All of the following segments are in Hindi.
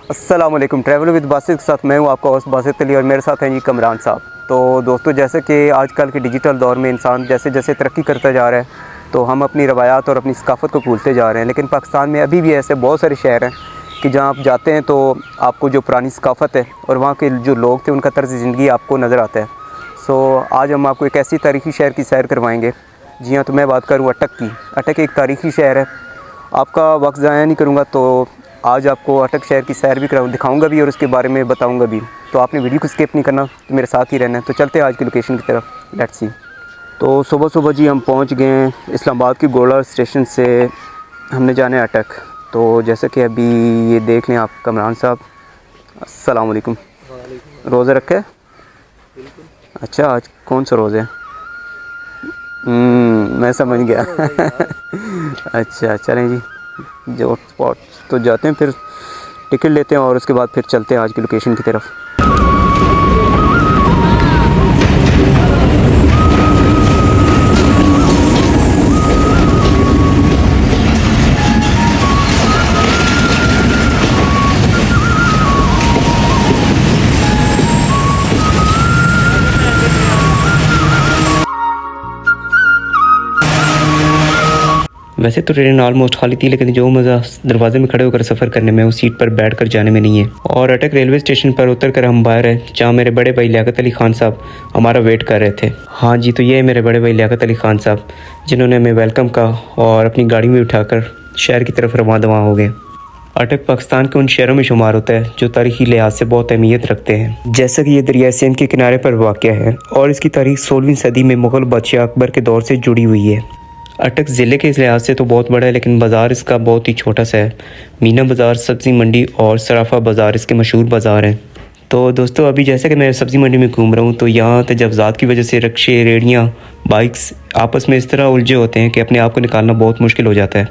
अस्सलामुअलैकुम। ट्रैवल विद बासित के साथ मैं हूं आपका होस्ट बासित अली और मेरे साथ हैं जी कमरान साहब। तो दोस्तों, जैसे कि आजकल के डिजिटल दौर में इंसान जैसे जैसे तरक्की करता जा रहा है तो हम अपनी रवायात और अपनी सकाफ़त को भूलते जा रहे हैं। लेकिन पाकिस्तान में अभी भी ऐसे बहुत सारे शहर हैं कि जहाँ आप जाते हैं तो आपको जो पुरानी सकाफ़त है और वहाँ के जो लोग थे उनका तर्ज़ ज़िंदगी आपको नज़र आता है। आज हम आपको एक ऐसी तारीख़ी शहर की सैर करवाएँगे। जी हाँ, तो मैं बात करूँ अटक की। अटक एक तारीख़ी शहर है। आपका वक्त ज़ाया नहीं करूँगा तो आज आपको अटक शहर की सैर भी कराऊँ, दिखाऊंगा भी और उसके बारे में बताऊंगा भी। तो आपने वीडियो को स्किप नहीं करना, तो मेरे साथ ही रहना है। तो चलते हैं आज की लोकेशन की तरफ, लेट्स सी। तो सुबह सुबह जी हम पहुंच गए हैं इस्लामाबाद की गोला स्टेशन से। हमने जाना है अटक। तो जैसे कि अभी ये देख लें आप कमरान साहब। अस्सलाम वालेकुम। रोज़ा रखे? अच्छा, आज कौन सा रोज़ा है? मैं समझ गया। अच्छा, चलें जी, जो स्पॉट तो जाते हैं, फिर टिकट लेते हैं और उसके बाद फिर चलते हैं आज की लोकेशन की तरफ। वैसे तो ट्रेन ऑलमोस्ट खाली थी, लेकिन जो मज़ा दरवाजे में खड़े होकर सफ़र करने में, उस सीट पर बैठकर जाने में नहीं है। और अटक रेलवे स्टेशन पर उतरकर हम बाहर है, जहाँ मेरे बड़े भाई लियाकत अली खान साहब हमारा वेट कर रहे थे। हाँ जी, तो ये है मेरे बड़े भाई लियाकत अली खान साहब, जिन्होंने हमें वेलकम कहा और अपनी गाड़ी में उठाकर शहर की तरफ रवां दवा हो गए। अटक पाकिस्तान के उन शहरों में शुमार होता है जो तारीखी लिहाज से बहुत अहमियत रखते हैं। जैसा कि ये दरिया सिंध के किनारे पर वाक़ है और इसकी तारीख 16वीं सदी में मुग़ल बादशाह अकबर के दौर से जुड़ी हुई है। अटक ज़िले के लिहाज से तो बहुत बड़ा है, लेकिन बाज़ार इसका बहुत ही छोटा सा है। मीना बाज़ार, सब्ज़ी मंडी और सराफा बाज़ार इसके मशहूर बाज़ार हैं। तो दोस्तों, अभी जैसे कि मैं सब्ज़ी मंडी में घूम रहा हूँ तो यहाँ तजव्ज़ात की वजह से रिक्शे, रेहड़ियाँ, बाइक्स आपस में इस तरह उलझे होते हैं कि अपने आप को निकालना बहुत मुश्किल हो जाता है।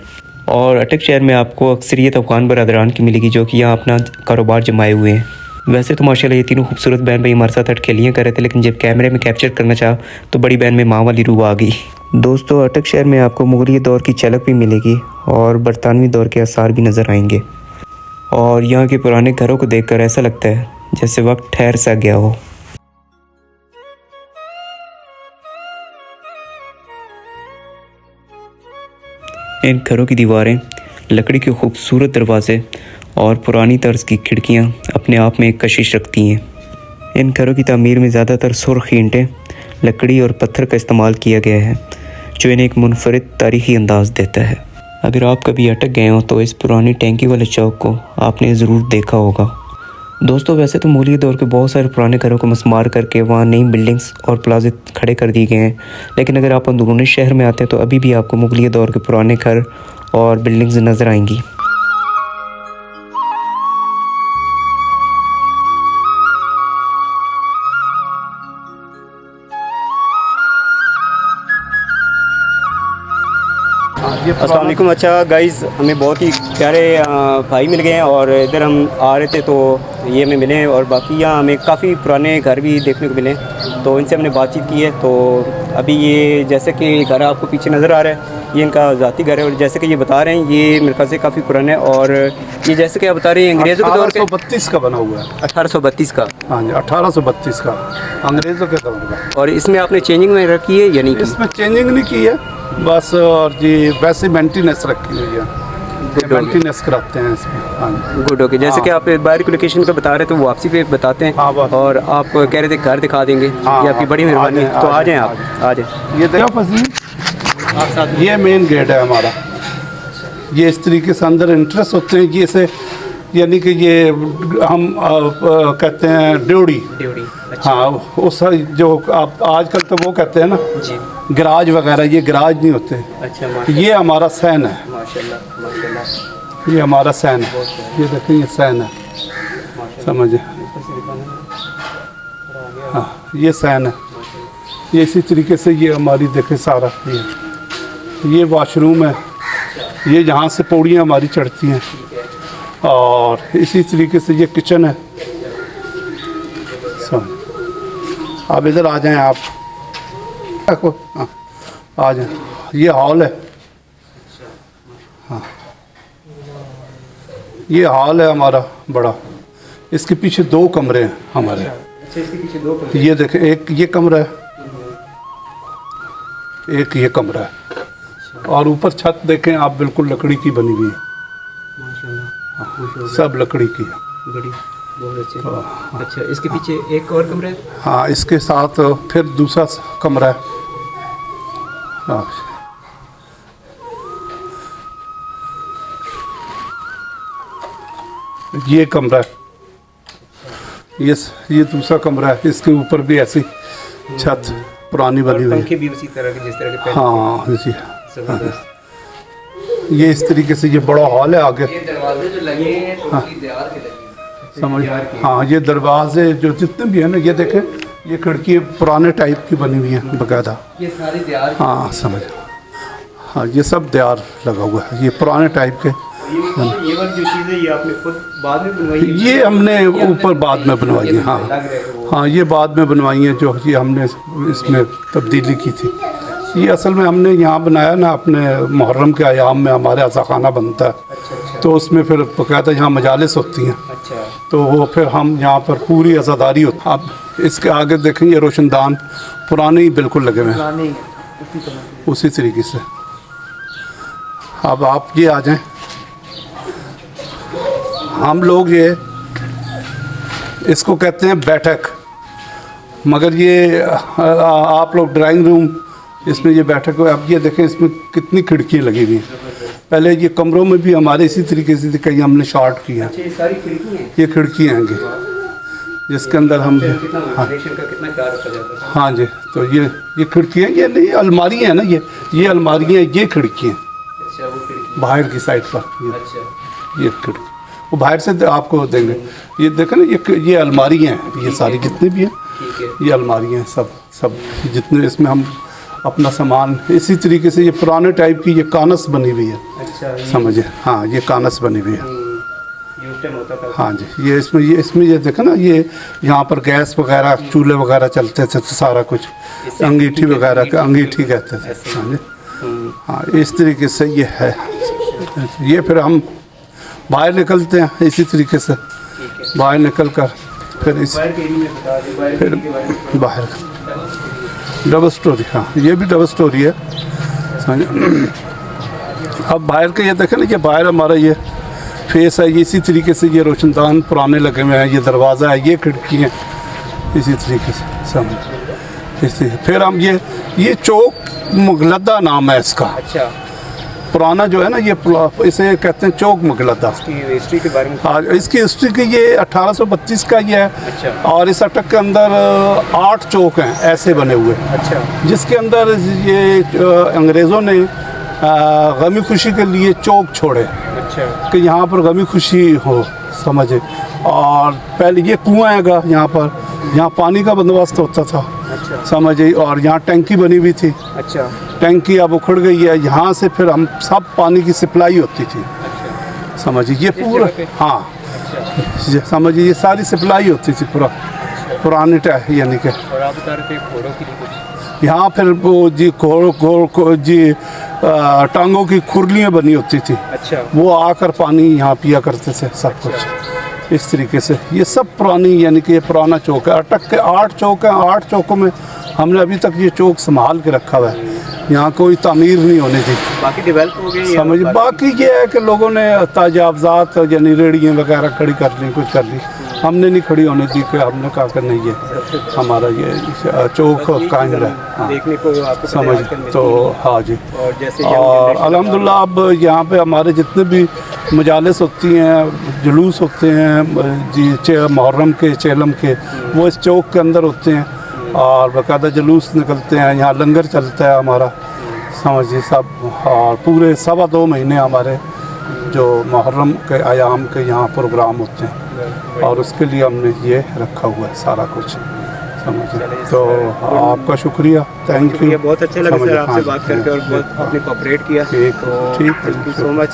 और अटक शहर में आपको अक्सरियत अफ़गान बरदरान की मिलेगी, जो कि यहाँ अपना कारोबार जमाए हुए हैं। वैसे तो माशाल्लाह ये तीनों खूबसूरत बहन भाई हमारे साथ अटखेलियाँ कर रहे थे, लेकिन जब कैमरे में कैप्चर करना चाहा तो बड़ी बहन में माँ वाली रूह आ गई। दोस्तों, अटक शहर में आपको मुगलिया दौर की झलक भी मिलेगी और बरतानवी दौर के आसार भी नज़र आएंगे। और यहाँ के पुराने घरों को देखकर ऐसा लगता है जैसे वक्त ठहर सा गया हो। इन घरों की दीवारें, लकड़ी के खूबसूरत दरवाजे और पुरानी तर्ज की खिड़कियाँ अपने आप में एक कशिश रखती हैं। इन घरों की तामीर में ज़्यादातर सुर्ख ईंटें, लकड़ी और पत्थर का इस्तेमाल किया गया है, जो इन्हें एक मुनफरिद तारीखी अंदाज़ देता है। अगर आप कभी अटक गए हो तो इस पुरानी टैंकी वाले चौक को आपने ज़रूर देखा होगा। दोस्तों, वैसे तो मुगलिया दौर के बहुत सारे पुराने घरों को मस्मार करके वहाँ नई बिल्डिंग्स और प्लाजे खड़े कर दिए गए हैं, लेकिन अगर आप अंदरूनी शहर में आते हैं तो अभी भी आपको मुगलिया दौर के पुराने घर और बिल्डिंग्स नज़र आएंगी। अस्सलाम वालेकुम। अच्छा गाइज़, हमें बहुत ही प्यारे भाई मिल गए हैं और इधर हम आ रहे थे तो ये हमें मिले हैं। और बाकी यहाँ हमें काफ़ी पुराने घर भी देखने को मिले, तो इनसे हमने बातचीत की है। तो अभी ये जैसे कि घर आपको पीछे नज़र आ रहा है, ये इनका ज़ाती घर है। और जैसे कि ये बता रहे हैं, ये मेरे ख्याल से काफ़ी पुराना है। और ये जैसे कि आप बता रहे हैं अंग्रेज़ों के दौर के 1832 का बना हुआ है। 1832 का? हाँ जी, 1832 का अंग्रेज़ों के दौर का। और इसमें आपने चेंजिंग में रखी है या नहीं? इसमें चेंजिंग नहीं की है बस, और जी वैसे मेंटेनेंस रखी हुई है, मेंटेनेंस कराते हैं इसमें। हाँ, गुड। ओके, जैसे कि आप बाहर की लोकेशन पे बता रहे थे, वो वापसी पे बताते हैं। और आप कह रहे थे घर दिखा देंगे, ये आपकी बड़ी मेहरबानी। तो आ जाएं, आप आ जाएं। ये देखो, ये मेन गेट है हमारा। ये इस तरीके से अंदर इंटरेस्ट होते हैं कि इसे, यानी कि ये हम कहते हैं ड्योड़ी। अच्छा। हाँ, उस जो आप आजकल तो वो कहते हैं ना जी, गराज वगैरह, ये गराज नहीं होते। अच्छा, ये हमारा सैन है। माशाल्लाह माशाल्लाह, ये हमारा सैन है। ये देखें, ये सैन है, समझे? हाँ, ये सैन है। ये इसी तरीके से ये हमारी देखें सारा, ये वॉशरूम है। ये जहाँ से पौड़ियाँ हमारी चढ़ती हैं। और इसी तरीके से ये किचन है। आप इधर आ जाएं, आप हाँ, आ जाएं। ये हॉल है। हाँ, ये हॉल है हमारा बड़ा, इसके पीछे 2 कमरे हैं हमारे। अच्छा, इसके पीछे 2 कमरे। ये देखें, एक ये कमरा है, एक ये कमरा है, और ऊपर छत देखें आप, बिल्कुल लकड़ी की बनी हुई है, माशाल्लाह, सब लकड़ी की है। बड़ी बहुत अच्छे। अच्छा, इसके पीछे एक और कमरा है। हाँ, इसके साथ फिर दूसरा कमरा है। हाँ, ये कमरा है, ये दूसरा कमरा है, इसके ऊपर भी ऐसी छत पुरानी बनी हुई है। पंखे भी उसी तरह के जिस तरह के पहले। हाँ जी, जबरदस्त। ये इस तरीके से ये बड़ा हॉल है आगे। ये दरवाजे जो लगे हैं तो उसकी दीवार के लगे हैं। समझ, हाँ, ये दरवाजे जो जितने भी है ना, ये देखें, ये खिड़की पुराने टाइप की बनी हुई है बकायदा। ये सारी दीवार। हाँ समझ, हाँ, ये सब दीवार लगा हुआ है, ये पुराने टाइप के। ये वाली जो चीज़ है ये आपने खुद बाद में बनवाई है? ये हमने ऊपर बाद में बनवाई है। हाँ हाँ, ये बाद में बनवाई है, जो ये हमने इसमें तब्दीली की थी। ये असल में हमने यहाँ बनाया ना, अपने मुहर्रम के अयाम में हमारे आज़ा खाना बनता है। अच्छा। तो उसमें फिर बकायदा यहाँ मजालिस होती हैं। अच्छा। तो वो फिर हम यहाँ पर पूरी आज़ादारी होती। अब इसके आगे देखेंगे रोशनदान पुराने ही बिल्कुल लगे हुए हैं, उसी तरीके से। अब आप ये आ जाएं, हम लोग ये इसको कहते हैं बैठक, मगर ये आप लोग ड्राइंग रूम, इसमें ये बैठक है। अब ये देखें, इसमें कितनी खिड़कियाँ लगी हुई हैं। पहले ये कमरों में भी हमारे इसी तरीके से कहीं हमने शॉर्ट किया। अच्छा, ये सारी खिड़की हैं? ये खिड़कियाँ हैं जिसके अंदर हम, हाँ, कितना ख्याल रखा जाता है। हाँ जी, तो ये खिड़कियाँ, ये नहीं अलमारियाँ हैं ना, ये अलमारियाँ, ये खिड़कियाँ। अच्छा, वो खिड़की बाहर की साइड पर अच्छा, ये खिड़की, वो बाहर से आपको देंगे। ये देखें ना, ये अलमारियाँ हैं, ये सारी जितनी भी हैं, ठीक है। ये अलमारियाँ हैं, सब जितने, इसमें हम अपना सामान इसी तरीके से, ये पुराने टाइप की ये कानस बनी हुई है। अच्छा, समझे, हाँ, ये कानस बनी हुई है। ये उस टाइम होता था। हाँ जी, ये इसमें ये देखो ना, ये यहाँ पर गैस वगैरह, चूल्हे वगैरह चलते थे, तो सारा कुछ अंगीठी वगैरह का, अंगीठी कहते थे। हाँ जी, हाँ, इस तरीके से ये है। ये फिर हम बाहर निकलते हैं इसी तरीके से, बाहर निकल कर फिर बाहर डबल स्टोरी। हाँ, ये भी डबल स्टोरी है। अब बाहर के ये देखें ना, ये बाहर हमारा ये फेस है, ये इसी तरीके से, ये रोशनदान पुराने लगे हुए हैं, ये दरवाज़ा है, ये खिड़की है, इसी तरीके से समझ। इसी फिर हम ये चौक मुगलदा नाम है इसका। अच्छा, पुराना जो है ना, ये इसे कहते हैं चौक मुगलदा। हिस्ट्री के बारे में? हाँ, इसकी हिस्ट्री की ये 1832 का ये है। अच्छा। और इस अटक के अंदर 8 चौक हैं ऐसे बने हुए। अच्छा। जिसके अंदर ये अंग्रेज़ों ने गमी खुशी के लिए चौक छोड़े। अच्छा। कि यहाँ पर गमी खुशी हो, समझे। और पहले ये कुआं हैगा यहाँ पर, यहाँ पानी का बंदोबस्त होता था। अच्छा। समझे। और यहाँ टंकी बनी हुई थी। अच्छा। टंकी अब उखड़ गई है, यहाँ से फिर हम सब पानी की सप्लाई होती थी। अच्छा। समझिए, ये पूरा, हाँ, अच्छा। समझिए, ये सारी सप्लाई होती थी पूरा पुराने टाइम, यानी कि। और आप बता रहे थे घोड़ों के लिए कुछ? यहाँ फिर वो जी जी टांगों की खुरलियाँ बनी होती थी। अच्छा। वो आकर पानी यहाँ पिया करते थे, सब कुछ इस तरीके से। ये सब पुरानी, यानी कि ये पुराना चौक है। अटक के 8 चौक हैं, 8 चौकों में हमने अभी तक ये चौक संभाल के रखा हुआ है। यहाँ कोई तामीर नहीं होने दी। बाकी डेवलप हो गई समझ। बाकी ये है कि लोगों ने ताजावजात यानी रेड़ियाँ वगैरह खड़ी कर ली, कुछ कर ली। हमने नहीं खड़ी होने दी, कि हमने कहा कि नहीं, ये हमारा ये चौक कायम रहे। हाँ, देखने को आपको समझ। तो हाँ जी, और जैसे और अल्हम्दुलिल्लाह अब यहाँ पे हमारे जितने भी मजालिस होती हैं, जुलूस होते हैं जी, मुहर्रम के, चेलम के, वो इस चौक के अंदर होते हैं। और बाकायदा जुलूस निकलते हैं, यहाँ लंगर चलता है हमारा, समझिए सब। और पूरे 2.25 महीने हमारे जो मुहर्रम के आयाम के यहाँ प्रोग्राम होते हैं। और उसके लिए हमने ये रखा हुआ है सारा कुछ, समझिए। तो आपका शुक्रिया, थैंक यू। बहुत अच्छा लगा सर आपसे बात करके, और बहुत आपने कोऑपरेट किया। ठीक है, थैंक यू सो मच।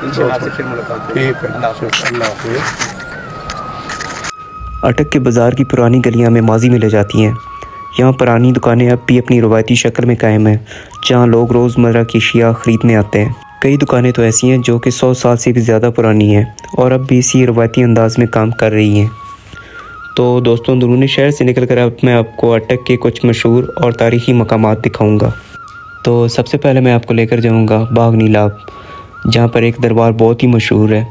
इंशाल्लाह आपसे फिर मुलाकात होगी। ठीक है, अल्लाह हाफ़िज़। अटक के बाज़ार की पुरानी गलियां में माजी में ले जाती हैं। यहाँ पुरानी दुकानें अब भी अपनी रवायती शक्ल में कायम हैं, जहाँ लोग रोज़मर्रा की अशिया ख़रीदने आते हैं। कई दुकानें तो ऐसी हैं जो कि 100 साल से भी ज़्यादा पुरानी हैं और अब भी इसी रवायती अंदाज में काम कर रही हैं। तो दोस्तों, अंदरूनी शहर से निकलकर अब मैं आपको अटक के कुछ मशहूर और तारीख़ी मकामात दिखाऊंगा। तो सबसे पहले मैं आपको लेकर जाऊंगा बाग नीलाब, जहां पर एक दरबार बहुत ही मशहूर है।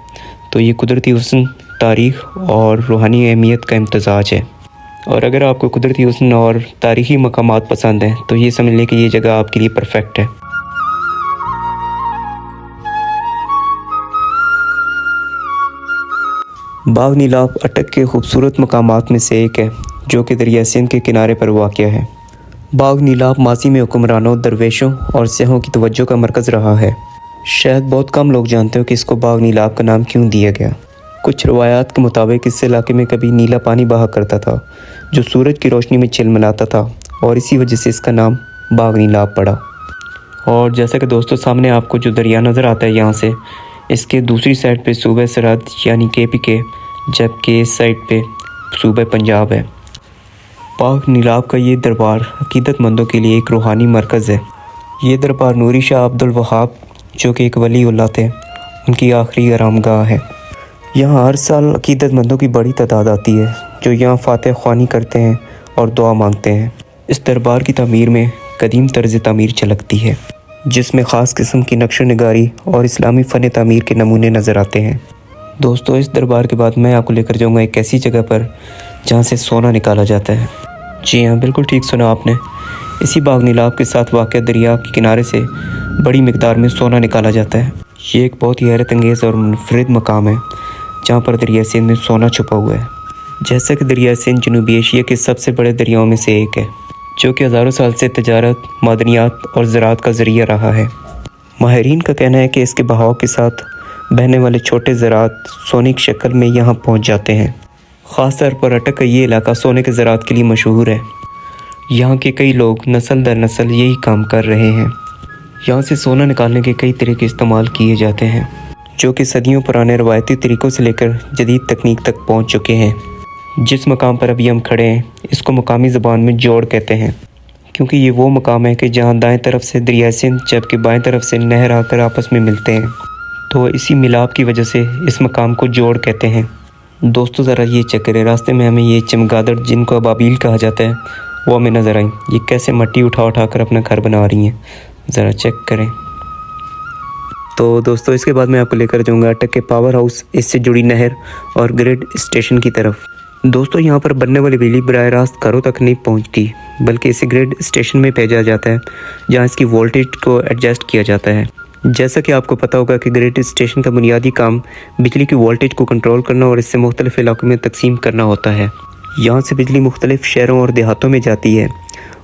तो ये कुदरती हुस्न, तारीख़ और रूहानी अहमियत का इम्तज़ाज है। और अगर आपको कुदरती हुस्न और तारीख़ी मकामात पसंद हैं तो ये समझ लें कि ये जगह आपके लिए परफेक्ट है। बाग नीलाब अटक के खूबसूरत मकामात में से एक है जो कि दरिया सिंध के किनारे पर वाक़या है। बाग नीलाब माजी में हुक्मरानों, दरवेशों और सियाहों की तवज्जो का मरकज़ रहा है। शायद बहुत कम लोग जानते हो कि इसको बाग नीलाब का नाम क्यों दिया गया। कुछ रवायात के मुताबिक इस इलाके में कभी नीला पानी बहा करता था जो सूरज की रोशनी में चिलमिलाता था और इसी वजह से इसका नाम बाग नीलाब पड़ा। और जैसा कि दोस्तों सामने आपको जो दरिया नज़र आता है यहाँ से, इसके दूसरी साइड पे सूबे सरहद यानी KPK, जबकि इस साइड पे सूबे पंजाब है। बाग नीलाब का ये दरबार अकीदतमंदों के लिए एक रूहानी मरकज़ है। ये दरबार नूरी शाह अब्दुल वहाब, जो कि एक वलीउल्लाह थे, उनकी आखिरी आरामगाह है। यहाँ हर साल अकीदतमंदों की बड़ी तादाद आती है जो यहाँ फातह ख्वानी करते हैं और दुआ मांगते हैं। इस दरबार की तामीर में कदीम तर्ज तामीर झलकती है, जिसमें ख़ास किस्म की नक्श निगारी और इस्लामी फ़न तामीर के नमूने नज़र आते हैं। दोस्तों, इस दरबार के बाद मैं आपको लेकर जाऊंगा एक ऐसी जगह पर जहां से सोना निकाला जाता है। जी हाँ, बिल्कुल ठीक सुना आपने। इसी बाग नीलाब के साथ वाक़या दरिया के किनारे से बड़ी मिकदार में सोना निकाला जाता है। ये एक बहुत ही हैरत अंगेज़ और मुनफरिद मकाम है जहाँ पर दरिया सिंध में सोना छुपा हुआ है। जैसा कि दरिया सिंध जनूबी एशिया के सबसे बड़े दरियाओं में से एक है, जो कि हज़ारों साल से तजारत, मादनियात और ज़राअत का ज़रिया रहा है। माहिरीन का कहना है कि इसके बहाव के साथ बहने वाले छोटे ज़राअत सोने की शक्ल में यहाँ पहुँच जाते हैं। ख़ास तौर पर अटक का ये इलाका सोने के ज़राअत के लिए मशहूर है। यहाँ के कई लोग नस्ल दर नस्ल यही काम कर रहे हैं। यहाँ से सोना निकालने के कई तरीके इस्तेमाल किए जाते हैं, जो कि सदियों पुराने रवायती तरीक़ों से लेकर जदीद तकनीक तक पहुँच चुके हैं। जिस मकाम पर अभी हम खड़े हैं, इसको मकामी ज़बान में जोड़ कहते हैं, क्योंकि ये वो मकाम है कि जहाँ दाएं तरफ से दरिया सिंध जबकि बाएं तरफ से नहर आकर आपस में मिलते हैं। तो इसी मिलाप की वजह से इस मकाम को जोड़ कहते हैं। दोस्तों, ज़रा ये चेक करें, रास्ते में हमें ये चमगादड़, जिनको अबाबील कहा जाता है, वो हमें नज़र आई। ये कैसे मिट्टी उठा कर अपना घर बना रही हैं, ज़रा चेक करें। तो दोस्तों, इसके बाद मैं आपको लेकर जाऊँगा अटक के पावर हाउस, इससे जुड़ी नहर और ग्रिड स्टेशन की तरफ। दोस्तों, यहाँ पर बनने वाली बिजली बराह रास्त घरों तक नहीं पहुँचती, बल्कि इसे ग्रिड स्टेशन में भेजा जाता है, जहाँ इसकी वोल्टेज को एडजस्ट किया जाता है। जैसा कि आपको पता होगा कि ग्रिड स्टेशन का बुनियादी काम बिजली की वोल्टेज को कंट्रोल करना और इससे मुख्तलिफ इलाकों में तकसीम करना होता है। यहाँ से बिजली मुख्तलिफ शहरों और देहातों में जाती है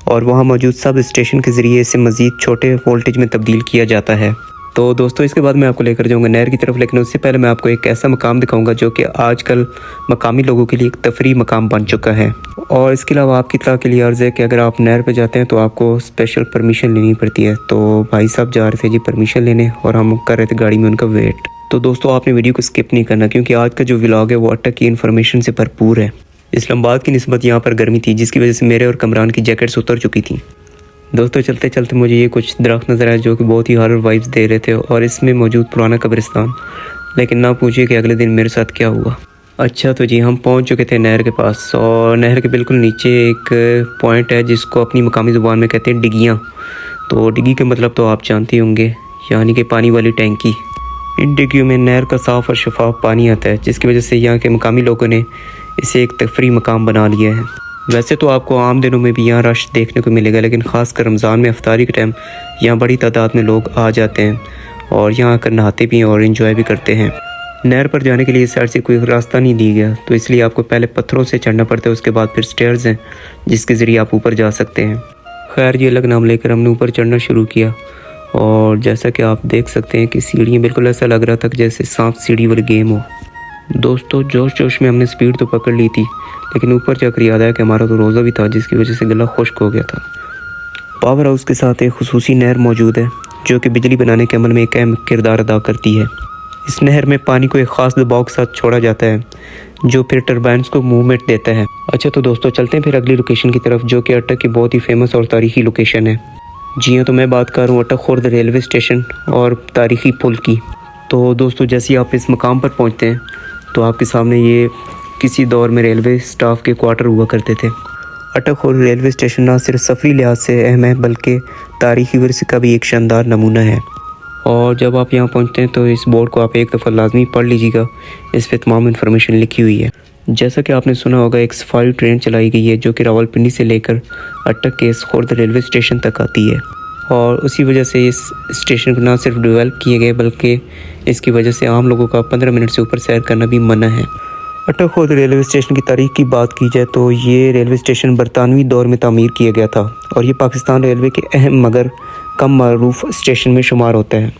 और वहाँ मौजूद सब स्टेशन के ज़रिए इसे मज़ीद छोटे वोल्टेज में तब्दील किया जाता है। तो दोस्तों, इसके बाद मैं आपको लेकर जाऊँगा नहर की तरफ, लेकिन उससे पहले मैं आपको एक ऐसा मकाम दिखाऊंगा जो कि आजकल मकामी लोगों के लिए एक तफरी मकाम बन चुका है। और इसके अलावा आपकी इत्तला के लिए अर्ज़ है कि अगर आप नहर पे जाते हैं तो आपको स्पेशल परमिशन लेनी पड़ती है। तो भाई साहब जा रहे थे जी परमिशन लेने और हम कर रहे थे गाड़ी में उनका वेट। तो दोस्तों, आपने वीडियो को स्किप नहीं करना, क्योंकि आज का जो व्लॉग है वो अटक की इन्फॉर्मेशन से भरपूर है। इस्लामाबाद की निस्बत यहाँ पर गर्मी थी, जिसकी वजह से मेरे और कमरान की जैकेट्स उतर चुकी थी। दोस्तों, चलते चलते मुझे ये कुछ दरख्त नज़र आए जो कि बहुत ही हॉरर वाइब्स दे रहे थे, और इसमें मौजूद पुराना कब्रिस्तान। लेकिन ना पूछिए कि अगले दिन मेरे साथ क्या हुआ। अच्छा, तो जी हम पहुंच चुके थे नहर के पास, और नहर के बिल्कुल नीचे एक पॉइंट है जिसको अपनी मकामी ज़ुबान में कहते हैं डिगियाँ। तो डिगी का मतलब तो आप जानते होंगे, यानी कि पानी वाली टैंकी। इन डिगियों में नहर का साफ़ और शफाफ पानी आता है, जिसकी वजह से यहाँ के मकामी लोगों ने इसे एक तफरी मकाम बना लिया है। वैसे तो आपको आम दिनों में भी यहाँ रश देखने को मिलेगा, लेकिन ख़ासकर रमज़ान में अफ्तारी के टाइम यहाँ बड़ी तादाद में लोग आ जाते हैं और यहाँ आकर नहाते भी हैं और एंजॉय भी करते हैं। नहर पर जाने के लिए इस साइड से कोई रास्ता नहीं दिया गया, तो इसलिए आपको पहले पत्थरों से चढ़ना पड़ता है, उसके बाद फिर स्टेयर्स हैं जिसके ज़रिए आप ऊपर जा सकते हैं। खैर, ये अलग नाम लेकर हमने ऊपर चढ़ना शुरू किया, और जैसा कि आप देख सकते हैं कि सीढ़ियाँ बिल्कुल ऐसा लग रहा था कि जैसे सांप सीढ़ी वाली गेम हो। दोस्तों, जोश जोश में हमने स्पीड तो पकड़ ली थी, लेकिन ऊपर जाकर याद आया कि हमारा तो रोज़ा भी था, जिसकी वजह से गला खुश्क हो गया था। पावर हाउस के साथ एक खुसूसी नहर मौजूद है जो कि बिजली बनाने के अमल में एक अहम किरदार अदा करती है। इस नहर में पानी को एक ख़ास दबाव के साथ छोड़ा जाता है, जो फिर टरबाइन्स को मूवमेंट देता है। अच्छा, तो दोस्तों चलते हैं फिर अगली लोकेशन की तरफ, जो कि अटक की बहुत ही फेमस और तारीखी लोकेशन है। जी हाँ, तो मैं बात कर रहा हूँ अटक खुर्द रेलवे स्टेशन और तारीख़ी पुल की। तो दोस्तों, जैसे ही आप इस मकाम पर पहुँचते हैं तो आपके सामने ये किसी दौर में रेलवे स्टाफ के क्वार्टर हुआ करते थे। अटक खुर्द रेलवे स्टेशन ना सिर्फ सफरी लिहाज से अहम है बल्कि तारीख़ी विरसे का भी एक शानदार नमूना है। और जब आप यहाँ पहुँचते हैं तो इस बोर्ड को आप एक दफ़ा लाजमी पढ़ लीजिएगा, इस पर तमाम इन्फॉर्मेशन लिखी हुई है। जैसा कि आपने सुना होगा, एक सफारी ट्रेन चलाई गई है जो कि रावलपिंडी से लेकर अटक के इस खुर्द रेलवे स्टेशन तक आती है और उसी वजह से इस स्टेशन को ना सिर्फ डेवलप किए गए बल्कि इसकी वजह से आम लोगों का 15 मिनट से ऊपर सैर करना भी मना है। अटक खुर्द रेलवे स्टेशन की तारीख की बात की जाए तो ये रेलवे स्टेशन बरतानवी दौर में तामीर किया गया था और ये पाकिस्तान रेलवे के अहम मगर कम मरूफ स्टेशन में शुमार होता है।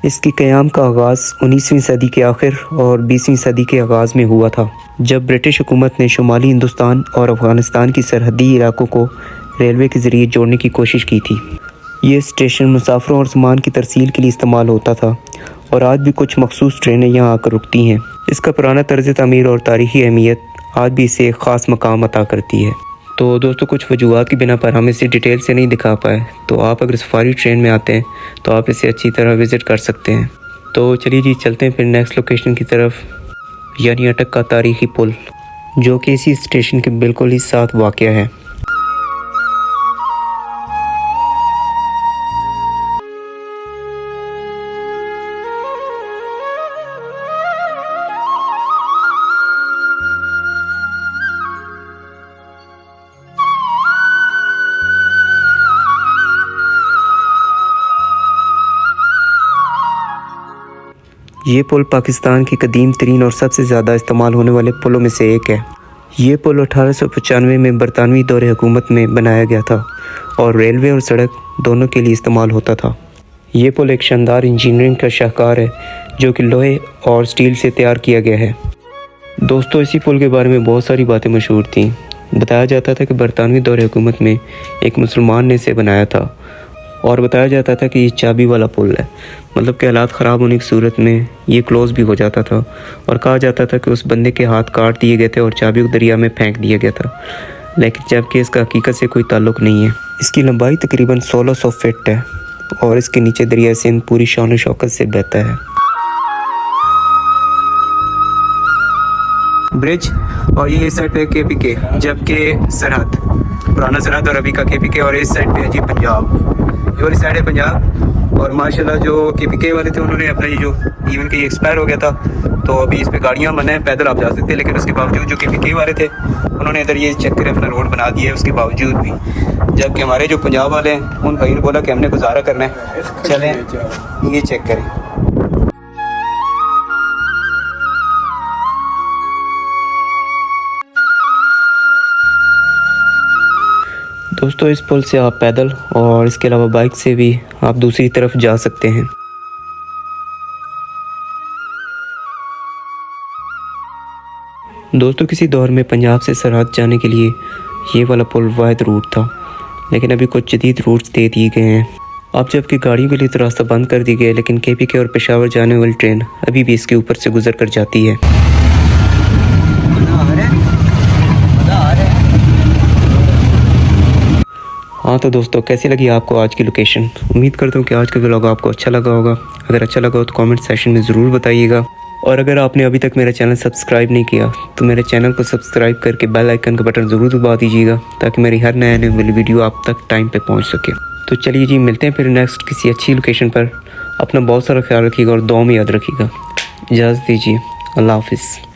इसकी क़याम का आगाज़ 19वीं सदी के आखिर और 20वीं सदी के आगाज़ में हुआ था, जब ब्रिटिश हुकूमत ने शुमाली हिंदुस्तान और अफ़गानिस्तान की सरहदी इलाकों को रेलवे के ज़रिए जोड़ने की कोशिश की थी। ये स्टेशन मुसाफिरों और सामान की तरसील के लिए इस्तेमाल होता था और आज भी कुछ मखसूस ट्रेनें यहाँ आकर रुकती हैं। इसका पुराना तर्ज तामीर और तारीख़ी अहमियत आज भी इसे एक ख़ास मकाम अता करती है। तो दोस्तों, कुछ वजूहात की बिना पर हम इसे डिटेल से नहीं दिखा पाए, तो आप अगर सफारी ट्रेन में आते हैं तो आप इसे अच्छी तरह विज़िट कर सकते हैं। तो चलिए जी, चलते हैं फिर नेक्स्ट लोकेशन की तरफ, यानी अटक का तारीख़ी पुल, जो कि इसी स्टेशन के बिल्कुल ही साथ वाक़या है। ये पुल पाकिस्तान की कदीम तरीन और सबसे ज़्यादा इस्तेमाल होने वाले पुलों में से एक है। ये पुल 1895 में बरतानवी दौर हुकूमत में बनाया गया था और रेलवे और सड़क दोनों के लिए इस्तेमाल होता था। ये पुल एक शानदार इंजीनियरिंग का शाहकार है जो कि लोहे और स्टील से तैयार किया गया है। दोस्तों, इसी पुल के बारे में बहुत सारी बातें मशहूर थीं। बताया जाता था कि बरतानवी दौर हुकूमत में एक मुसलमान ने इसे बनाया था और बताया जाता था कि ये चाबी वाला पुल है, मतलब कि हालात ख़राब होने की सूरत में ये क्लोज़ भी हो जाता था और कहा जाता था कि उस बंदे के हाथ काट दिए गए थे और चाबी को दरिया में फेंक दिया गया था, लेकिन जबकि इसका हकीकत से कोई ताल्लुक़ नहीं है। इसकी लंबाई तकरीबन 1600 फीट है और इसके नीचे दरिया सिंध पूरी शान शौकत से बहता है। ब्रिज और ये इस साइड पे KPK, जबकि सरहद पुराना सरहद और अभी का KPK, और इस साइड पे है जी पंजाब, ये वाली साइड है पंजाब। और माशाल्लाह जो KPK वाले थे उन्होंने अपना ये जो इवन कि एक्सपायर हो गया था तो अभी इस पे गाड़ियाँ मना है, पैदल आप जा सकते हैं, लेकिन उसके बावजूद जो KPK वाले थे उन्होंने इधर ये चेक कर अपना रोड बना दिया है उसके बावजूद भी। जबकि हमारे जो पंजाब वाले हैं उन भाई ने बोला कि हमने गुजारा करना है, चलें ये चेक करें। दोस्तों, इस पुल से आप पैदल और इसके अलावा बाइक से भी आप दूसरी तरफ जा सकते हैं। दोस्तों, किसी दौर में पंजाब से सरहद जाने के लिए ये वाला पुल वाहिद रूट था, लेकिन अभी कुछ जदीद रूट्स दे दिए गए हैं। अब जबकि गाड़ियों के लिए तो रास्ता बंद कर दिया गया है, लेकिन KPK और पेशावर जाने वाली ट्रेन अभी भी इसके ऊपर से गुजर कर जाती है। हाँ तो दोस्तों, कैसी लगी आपको आज की लोकेशन? उम्मीद करता हूँ कि आज का व्लॉग आपको अच्छा लगा होगा। अगर अच्छा लगा हो तो कमेंट सेक्शन में ज़रूर बताइएगा, और अगर आपने अभी तक मेरा चैनल सब्सक्राइब नहीं किया तो मेरे चैनल को सब्सक्राइब करके बेल आइकन का बटन ज़रूर दबा दीजिएगा ताकि मेरी हर नए आने वाली वीडियो आप तक टाइम पे पहुंच सके। तो चलिए जी, मिलते हैं फिर नेक्स्ट किसी अच्छी लोकेशन पर। अपना बहुत सारा ख्याल रखिएगा और दुआ में याद रखिएगा। इजाज़त दीजिए, अल्लाह हाफिज़।